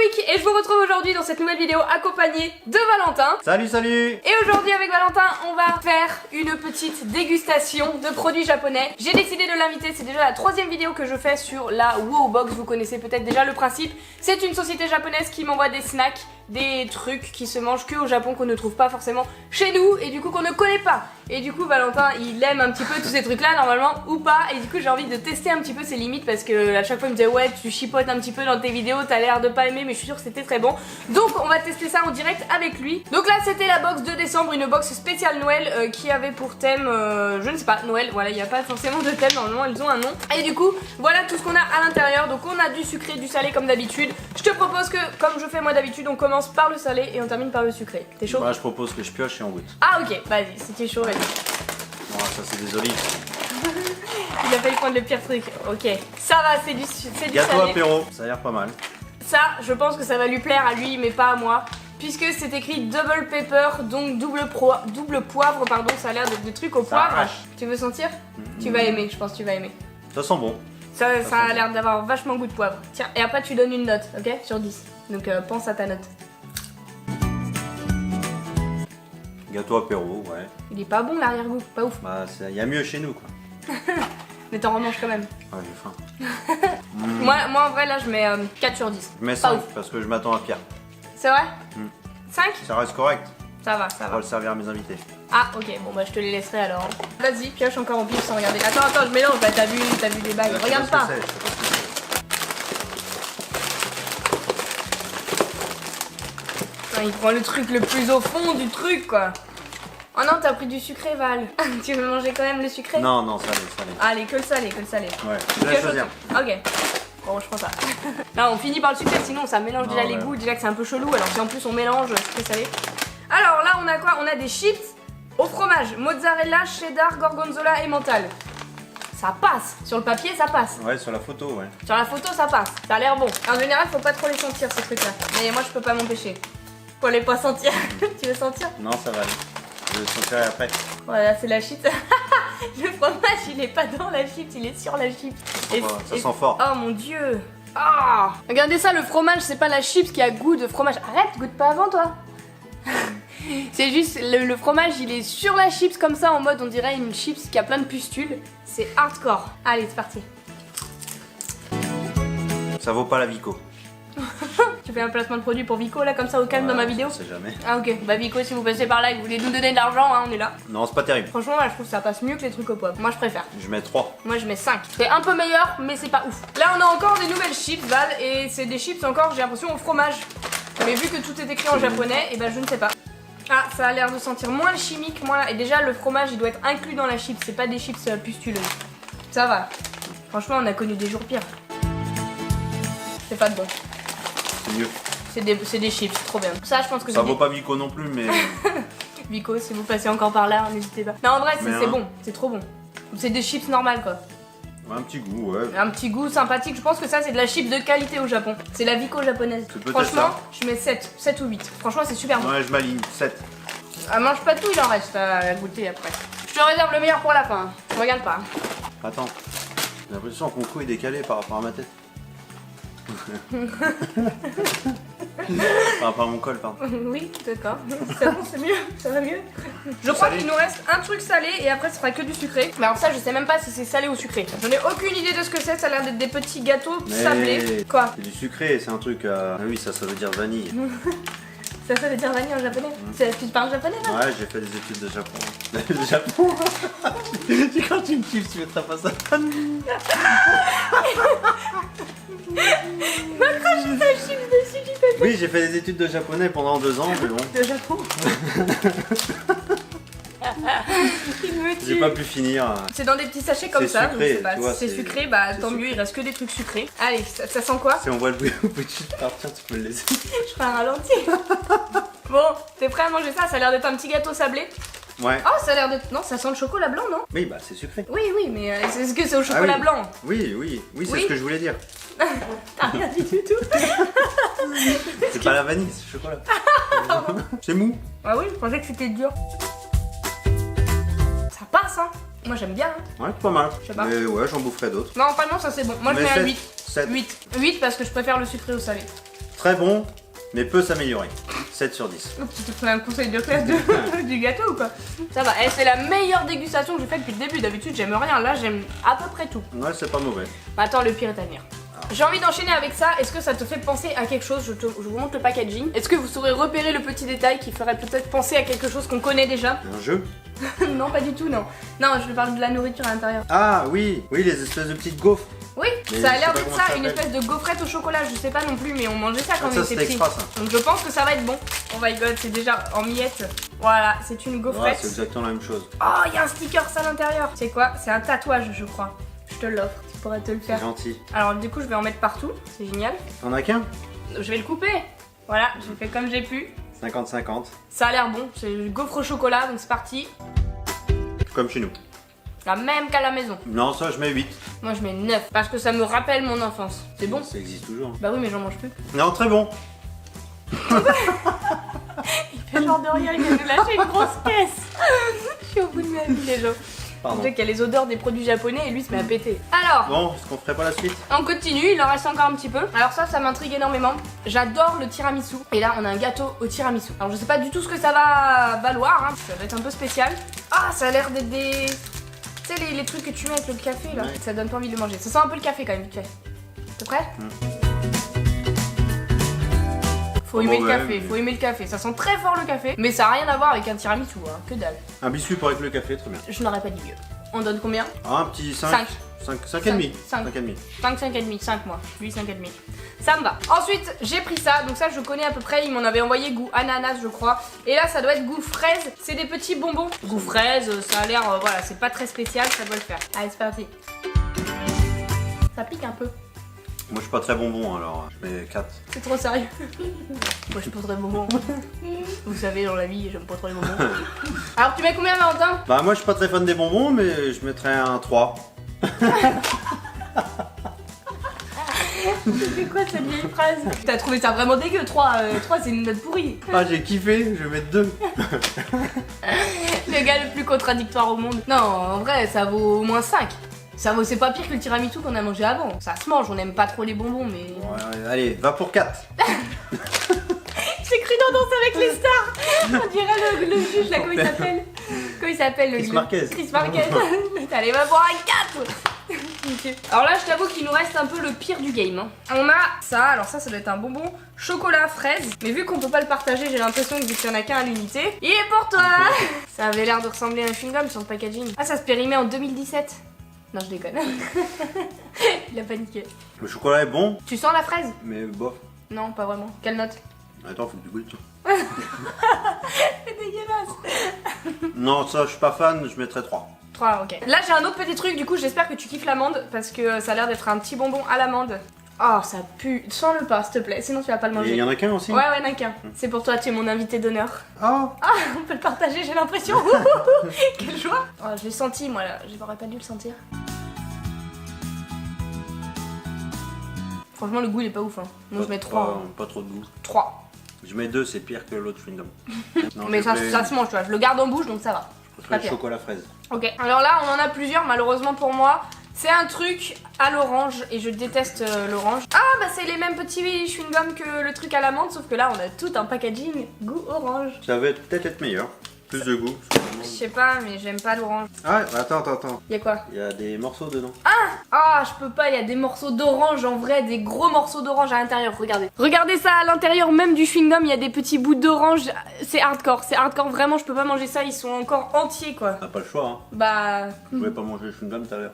Quick et je vous retrouve aujourd'hui dans cette nouvelle vidéo accompagnée de Valentin. Salut, salut. Et aujourd'hui avec Valentin, on va faire une petite dégustation de produits japonais. J'ai décidé de l'inviter, c'est déjà la troisième vidéo que je fais sur la WOW Box. Vous connaissez peut-être déjà le principe. C'est une société japonaise qui m'envoie des snacks, des trucs qui se mangent que au Japon, qu'on ne trouve pas forcément chez nous et du coup qu'on ne connaît pas. Et du coup Valentin il aime un petit peu tous ces trucs là normalement ou pas, et du coup j'ai envie de tester un petit peu ses limites parce que à chaque fois il me disait ouais tu chipotes un petit peu dans tes vidéos, t'as l'air de pas aimer, mais je suis sûre que c'était très bon. Donc on va tester ça en direct avec lui. Donc là c'était la box de décembre, une box spéciale Noël qui avait pour thème, je ne sais pas, Noël, voilà, il n'y a pas forcément de thème, normalement elles ont un nom. Et du coup voilà tout ce qu'on a à l'intérieur. Donc on a du sucré, du salé comme d'habitude. Je te propose que comme je fais moi d'habitude, on commence par le salé et on termine par le sucré. T'es chaud? Moi je propose que je pioche et on goûte. Ah ok, vas-y, si t'es chaud, vas-y. Bon, ça c'est des olives. Il a failli prendre le pire truc. Ok, ça va, c'est du Gâteau salé. apéro, ça a l'air pas mal. Ça, je pense que ça va lui plaire à lui, mais pas à moi. Puisque c'est écrit double pepper, donc double poivre, pardon, ça a l'air de trucs au poivre. arrache. Tu veux sentir? Tu vas aimer, je pense que tu vas aimer. Ça sent bon. Ça a l'air d'avoir vachement goût de poivre. Tiens, et après tu donnes une note, ok? Sur 10. Donc pense à ta note. Gâteau apéro, ouais. Il est pas bon l'arrière-goût, pas ouf. Bah, y a mieux chez nous quoi. Mais t'en remanges quand même. Ouais, j'ai faim. Moi en vrai là je mets 4 sur 10. Je mets Pas 5 ouf. parce que je m'attends à pire. C'est vrai? Mm. 5? Ça reste correct. Ça va, ça On va va. le servir à mes invités. Ah ok, bon bah je te les laisserai alors. Vas-y, pioche encore au pif sans regarder. Attends, je mélange, bah t'as vu les bagues. Regarde pas. Putain, il prend le truc le plus au fond du truc quoi. Oh non, t'as pris du sucré Val. Tu veux manger quand même le sucré? Non, non, salé, salé. Allez, que le salé, que le salé. Ouais, je vais choisir. Ok. Bon, je prends ça. Là, on finit par le sucré, sinon ça mélange déjà les ouais. goûts, déjà que c'est un peu chelou. Alors si en plus on mélange sucré salé. Alors là, on a quoi? On a des chips au fromage, mozzarella, cheddar, gorgonzola et mental. Ça passe. Sur le papier, ça passe. Ouais, sur la photo, ouais. Sur la photo, ça passe. Ça a l'air bon. En général, faut pas trop les sentir ces trucs-là. Mais moi, je peux pas m'empêcher. Faut les pas sentir. Tu veux sentir? Non, ça va aller. Je vais le sentir après. Voilà, c'est la chips. Le fromage, il est pas dans la chips, il est sur la chips. Ça sent fort. Oh mon dieu. Ah, regardez ça, le fromage, c'est pas la chips qui a goût de fromage. Arrête, goûte pas avant toi. C'est juste le fromage, il est sur la chips comme ça, en mode on dirait une chips qui a plein de pustules. C'est hardcore. Allez, c'est parti. Ça vaut pas la Vico. Tu fais un placement de produit pour Vico là comme ça au calme dans ma vidéo? Je sais jamais. Ah ok, bah Vico, si vous passez par là et que vous voulez nous donner de l'argent, hein, on est là. Non, c'est pas terrible. Franchement là je trouve que ça passe mieux que les trucs au poivre. Moi je préfère. Je mets 3. Moi je mets 5. C'est un peu meilleur mais c'est pas ouf. Là on a encore des nouvelles chips Val, et c'est des chips encore j'ai l'impression au fromage. Mais vu que tout est écrit en japonais, et ben je ne sais pas. Ah, ça a l'air de sentir moins chimique, moins... Et déjà le fromage il doit être inclus dans la chips, c'est pas des chips pustuleuses. Ça va. Franchement on a connu des jours pires. C'est pas de bon. C'est mieux. C'est des chips, trop bien. Ça je pense que Ça vaut pas Vico non plus, mais. Vico, si vous passez encore par là, n'hésitez pas. Non en vrai c'est hein. bon, c'est trop bon. C'est des chips normales quoi. Un petit goût, ouais. Un petit goût sympathique, je pense que ça c'est de la chip de qualité au Japon. C'est la Vico japonaise. C'est peut-être Franchement, ça. je mets 7 ou 8. Franchement c'est super bon. Ouais, je m'aligne. 7. Ah, mange pas tout, il en reste à goûter après. Je te réserve le meilleur pour la fin. Regarde pas. Attends. J'ai l'impression que mon cou est décalé par rapport à ma tête. Par rapport à mon col, pardon. Oui, d'accord. C'est bon, c'est mieux, ça va mieux. Je crois qu'il nous reste un truc salé et après ce sera que du sucré. Mais alors ça, je sais même pas si c'est salé ou sucré. J'en ai aucune idée de ce que c'est, ça a l'air d'être des petits gâteaux sablés. Quoi? C'est du sucré, c'est un truc. Ah oui, ça veut dire vanille. Ça veut dire vanille en japonais? Tu parles japonais là? Ouais, j'ai fait des études de Japon. De Japon. Quand tu me kiffes, tu mettras pas ça. M'accroche ta chips dessus du papier. Oui, j'ai fait des études de japonais pendant 2 ans, mais bon. De Japon. Il me J'ai tue. pas pu finir. C'est dans des petits sachets comme C'est ça, sucré, donc tu vois, c'est c'est- sucré, bah c'est tant mieux, sucré. il reste que des trucs sucrés. Allez, ça sent quoi? Si on voit le bruit au bout de partir, tu peux le laisser. Je ferai un ralenti. Bon, t'es prêt à manger ça? Ça a l'air d'être un petit gâteau sablé. Ouais. Oh, ça a l'air d'être... Non, ça sent le chocolat blanc, non? Oui, bah c'est sucré. Oui, mais est-ce que c'est au chocolat oui. blanc? Oui, c'est Oui. ce que je voulais dire. T'as rien dit du tout. C'est pas la vanille, c'est le chocolat. C'est mou. Ah oui, je pensais que c'était dur. Ça passe, hein. Moi j'aime bien. Hein. Ouais, pas mal. Je sais pas. Mais ouais, j'en boufferai d'autres. Non, vraiment, ça c'est bon. Moi je Mais mets un 7, 8. 7. 8 parce que je préfère le sucré au salé. Très bon, mais peut s'améliorer. 7 sur 10. Oh, tu te fais un conseil de classe du gâteau ou quoi? Ça va, c'est la meilleure dégustation que j'ai faite depuis le début. D'habitude, j'aime rien. Là, j'aime à peu près tout. Ouais, c'est pas mauvais. Bah, attends, le pire est à venir. J'ai envie d'enchaîner avec ça. Est-ce que ça te fait penser à quelque chose? Je vous montre le packaging. Est-ce que vous saurez repérer le petit détail qui ferait peut-être penser à quelque chose qu'on connaît déjà? Un jeu? Non, pas du tout, non. Non, je parle de la nourriture à l'intérieur. Ah oui, oui, les espèces de petites gaufres. Oui, Mais ça a je l'air sais pas d'être comment ça, ça une s'appelle. espèce de gaufrette au chocolat. Je sais pas non plus, mais on mangeait ça quand Ah, on ça, était c'était petits. extra, ça. Donc je pense que ça va être bon. Oh my god, c'est déjà en miettes. Voilà, c'est une Ouais, gaufrette. c'est exactement la même chose. Oh, il y a un sticker ça à l'intérieur. C'est quoi? C'est un tatouage, je crois. Je te l'offre, tu pourrais te le C'est faire. gentil. Alors du coup, je vais en mettre partout. C'est génial. T'en as qu'un? Je vais le couper. Voilà, j'ai fait comme j'ai pu. 50-50. Ça a l'air bon. C'est le gaufre au chocolat, donc c'est parti. Comme chez nous. La même qu'à la maison. Non, ça, je mets 8. Moi, je mets 9 parce que ça me rappelle mon enfance. C'est bon? Ça existe toujours. Bah oui, mais j'en mange plus. Non, très bon. Il fait genre de rien, il vient de lâcher une grosse caisse. Je suis au bout de ma vie, les gens. Pardon. On dirait qu'il y a les odeurs des produits japonais et lui se met à péter. Alors, Bon, est-ce qu'on ferait pas la suite? on continue, il en reste encore un petit peu. Alors ça m'intrigue énormément. J'adore le tiramisu. Et là, on a un gâteau au tiramisu. Alors je sais pas du tout ce que ça va valoir, hein. Ça va être un peu spécial. Ah, ça a l'air d'être des... Tu sais, les trucs que tu mets avec le café, là. Ouais. Ça donne pas envie de le manger. Ça sent un peu le café quand même, vite fait. T'es prêt? Faut aimer le ouais, café, mais- faut aimer le café. Ça sent très fort le café, mais ça a rien à voir avec un tiramisu, hein. Que dalle. Un biscuit pour avec le café, très bien. Je n'aurais pas dit mieux. On donne combien? Ah, un petit 5. 5. 5 et demi. 5. 5 et demi. 5, 5 et demi, 5 moi. Lui 5 et demi. Ça me va. Ensuite, j'ai pris ça. Donc ça, je connais à peu près. Il m'en avait envoyé goût ananas, je crois. Et là, ça doit être goût fraise. C'est des petits bonbons. Goût fraise, ça a l'air... voilà, c'est pas très spécial. Ça doit le faire. Allez, c'est parti. Ça pique un peu. Moi, je suis pas très bonbon, alors je mets 4. C'est trop sérieux. Moi, je suis pas très bonbon. Vous savez, dans la vie, j'aime pas trop les bonbons. Alors, tu mets combien, Valentin? Bah, moi, je suis pas très fan des bonbons, mais je mettrais un 3. C'est quoi cette vieille phrase? T'as trouvé ça vraiment dégueu, 3, c'est une note pourrie. Ah, j'ai kiffé, je vais mettre 2. Le gars le plus contradictoire au monde. Non, en vrai, ça vaut au moins 5. Ça vaut, c'est pas pire que le tiramisu qu'on a mangé avant. Ça se mange, on aime pas trop les bonbons, mais... Ouais, allez, va pour 4. J'ai cru dans Danse avec les stars. On dirait le juge là, comment il s'appelle? Comment il s'appelle le Chris gars Marquez. Chris Marquez. Allez, va voir un 4. Ok. Alors là, je t'avoue qu'il nous reste un peu le pire du game, hein. On a ça, alors ça doit être un bonbon chocolat fraise. Mais vu qu'on peut pas le partager, j'ai l'impression que vu qu'il y en a qu'un à l'unité. Il est pour toi. Ça avait l'air de ressembler à un chewing-gum sur le packaging. Ah, ça se périmait en 2017. Non, je déconne. Il a paniqué. Le chocolat est bon, Tu sens la fraise? mais bof. Non, pas vraiment. Quelle note? Attends, faut que tu goûtes. C'est dégueulasse. Non, ça, je suis pas fan, je mettrais 3. 3, ok. Là, j'ai un autre petit truc, du coup, j'espère que tu kiffes l'amande parce que ça a l'air d'être un petit bonbon à l'amande. Oh, ça pue. Sens-le pas, s'il te plaît, sinon tu vas pas le Et il manger. y en a qu'un aussi? Ouais, ouais, n'en qu'un. C'est pour toi, tu es mon invité d'honneur. Oh. Ah, on peut le partager, j'ai l'impression. Quelle joie. Oh, je l'ai senti, moi, là. J'aurais pas dû le sentir. Franchement, le goût, il est pas ouf, hein. Moi, je mets 3. Pas trop de goût. 3. Je mets 2, c'est pire que l'autre chewing-gum. Non, Mais je ça, mets- ça se mange, tu vois. Je le garde en bouche, donc ça va. je pas préfère le pire. chocolat fraise. Ok, alors là on en a plusieurs malheureusement pour moi. C'est un truc à l'orange et je déteste l'orange. Ah bah c'est les mêmes petits chewing-gums que le truc à l'amande sauf que là on a tout un packaging goût orange. Ça va peut-être être meilleur. Plus de goût. Je sais pas mais j'aime pas l'orange. Ah, attends. Y'a quoi? Il y a des morceaux dedans. Ah je peux pas, il y a des morceaux d'orange en vrai, des gros morceaux d'orange à l'intérieur, regardez. Regardez ça à l'intérieur même du chewing-gum, il y a des petits bouts d'orange. C'est hardcore vraiment, je peux pas manger ça, ils sont encore entiers quoi. T'as pas le choix, hein. Bah... Je voulais pas manger le chewing-gum tout à l'heure.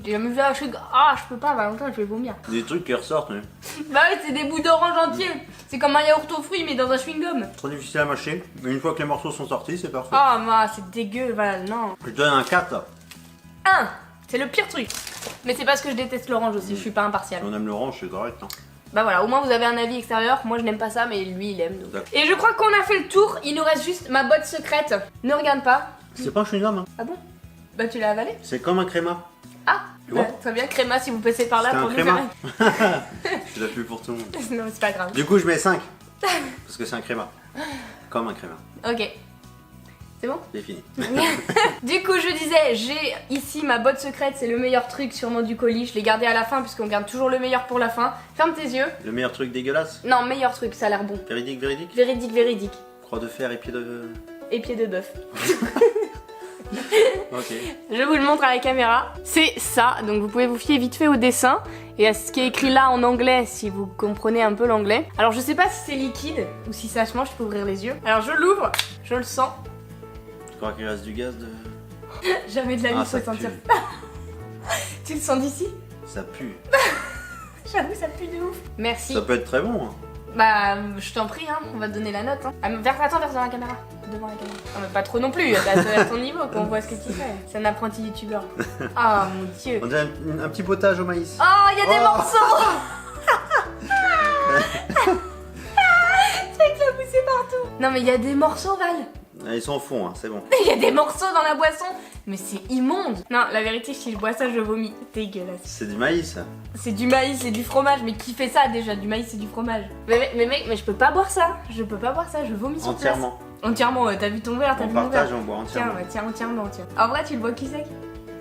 J'ai jamais vu un chewing-gum. Ah je peux pas, Valentin je vais vomir. Des trucs qui ressortent, mais Bah oui, c'est des bouts d'orange entiers. C'est comme un yaourt aux fruits, mais dans un chewing-gum. trop difficile à mâcher. Mais une fois que les morceaux sont sortis, c'est parfait. Ah, moi, c'est dégueu, voilà, non. Je donne un 4 là. 1, c'est le pire truc. Mais c'est parce que je déteste l'orange aussi, je suis pas impartiale. Si on aime l'orange, c'est correct, non? Bah voilà, au moins vous avez un avis extérieur. Moi, je n'aime pas ça, mais lui, il aime. Donc. D'accord. Et je crois qu'on a fait le tour. Il nous reste juste ma botte secrète. Ne regarde pas. C'est pas un chewing-gum, hein. Ah bon? Bah tu l'as avalé? C'est comme un créma. Ah, Tu vois? très bien, créma si vous passez par là C'est pour un nous créma. faire. Je l'ai plus pour tout le monde. Non, c'est pas grave. Du coup, je mets 5. Parce que c'est un créma. Comme un créma. Ok. C'est bon? C'est fini. Du coup, je disais, j'ai ici ma botte secrète, c'est le meilleur truc sûrement du colis. Je l'ai gardé à la fin puisqu'on garde toujours le meilleur pour la fin. Ferme tes yeux. Le meilleur truc dégueulasse? Non, meilleur truc, ça a l'air bon. Véridique, véridique? Véridique, véridique. Croix de fer et pied de... Et pied de bœuf. Ok. Je vous le montre à la caméra. C'est ça, donc vous pouvez vous fier vite fait au dessin et à ce qui est écrit là en anglais si vous comprenez un peu l'anglais. Alors je sais pas si c'est liquide ou si ça se mange, je peux ouvrir les yeux. Alors je l'ouvre, je le sens. Tu crois qu'il reste du gaz de... Jamais de la vie Ah, faut ça sentir. pue. Tu le sens d'ici? Ça pue. J'avoue, ça pue de ouf. Merci. Ça peut être très bon. Hein. Bah, je t'en prie, hein, on va te donner la note. Hein. Ah, attends, vers la caméra. Devant la caméra. Non, mais pas trop non plus, à ton niveau, qu'on voit ce que tu fais. C'est un apprenti youtubeur. Ah mon dieu. On dirait un petit potage au maïs. Oh, il y a des morceaux. C'est éclaboussé partout. Non, mais il y a des morceaux, Val. Ah, ils sont au fond, hein, c'est bon. Il y a des morceaux dans la boisson. Mais c'est immonde. Non, la vérité, si je bois ça, je vomis. Dégueulasse. C'est du maïs. C'est du maïs, c'est du fromage. Mais qui fait ça déjà? Du maïs, c'est du fromage. Mais mec, mais je peux pas boire ça. Je peux pas boire ça, je vomis sur place. Entièrement. Entièrement, ouais, t'as vu ton verre, t'as On vu mon verre. partage, on boit entièrement. Tiens, ouais, tiens, entièrement, tiens. En vrai, tu le bois cul sec?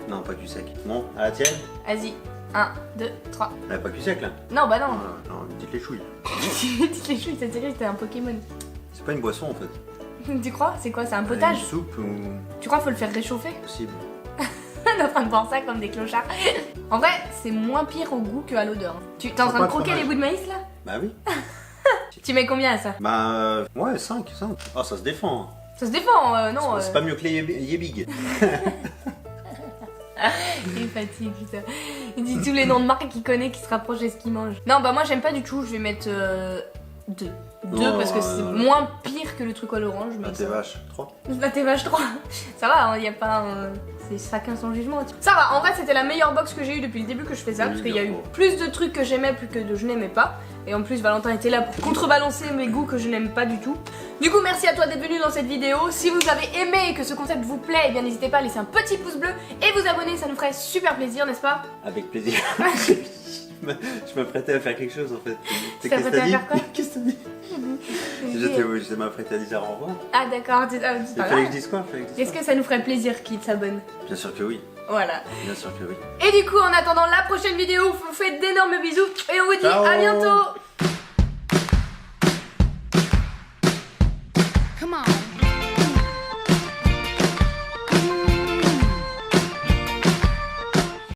Non, pas cul sec. Bon, à la tienne? Vas-y. 1, 2, 3. Pas cul sec là. Non, bah non. Non, une petite léchouille. Petites les chouilles, c'est terrible, t'es un Pokémon. C'est pas une boisson en fait. Tu crois? C'est quoi? C'est un potage? Une soupe ou... Tu crois faut le faire réchauffer? Possible. On est en train de boire ça comme des clochards. En vrai, c'est moins pire au goût qu'à l'odeur. Tu t'es en train de croquer les bouts de maïs là? Bah oui. Tu mets combien à ça? Bah ouais, 5. Ah, ça se défend. Hein. Ça se défend, non. C'est pas mieux que les Yebig. Il fatigue, putain. Il dit tous les noms de marques qu'il connaît qui se rapprochent de ce qu'il mange. Non, bah moi j'aime pas du tout, je vais mettre 2. 2 parce que c'est moins pire que le truc à l'orange. Là, t'es vache. 3. Là t'es vache 3. Ça va, y a pas un... C'est chacun son jugement. Ça va, en vrai c'était la meilleure box que j'ai eue depuis le début que je fais ça. Parce qu'il y a eu plus de trucs que j'aimais plus que de je n'aimais pas. Et en plus Valentin était là pour contrebalancer mes goûts que je n'aime pas du tout. Du coup merci à toi d'être venu dans cette vidéo. Si vous avez aimé et que ce concept vous plaît, eh bien n'hésitez pas à laisser un petit pouce bleu et vous abonner, ça nous ferait super plaisir, n'est-ce pas? Avec plaisir. Je m'apprêtais à faire quelque chose en fait. Tu t'apprêtais à faire quoi? Qu'est-ce que t'as dit? Je m'apprêtais à dire au revoir. Ah d'accord, Il fallait que je dise quoi? Est-ce que ça nous ferait plaisir qu'il s'abonne? Bien sûr que oui. Voilà. Bien sûr que oui. Et du coup, en attendant la prochaine vidéo, vous faites d'énormes bisous et on vous dit Ciao. à bientôt.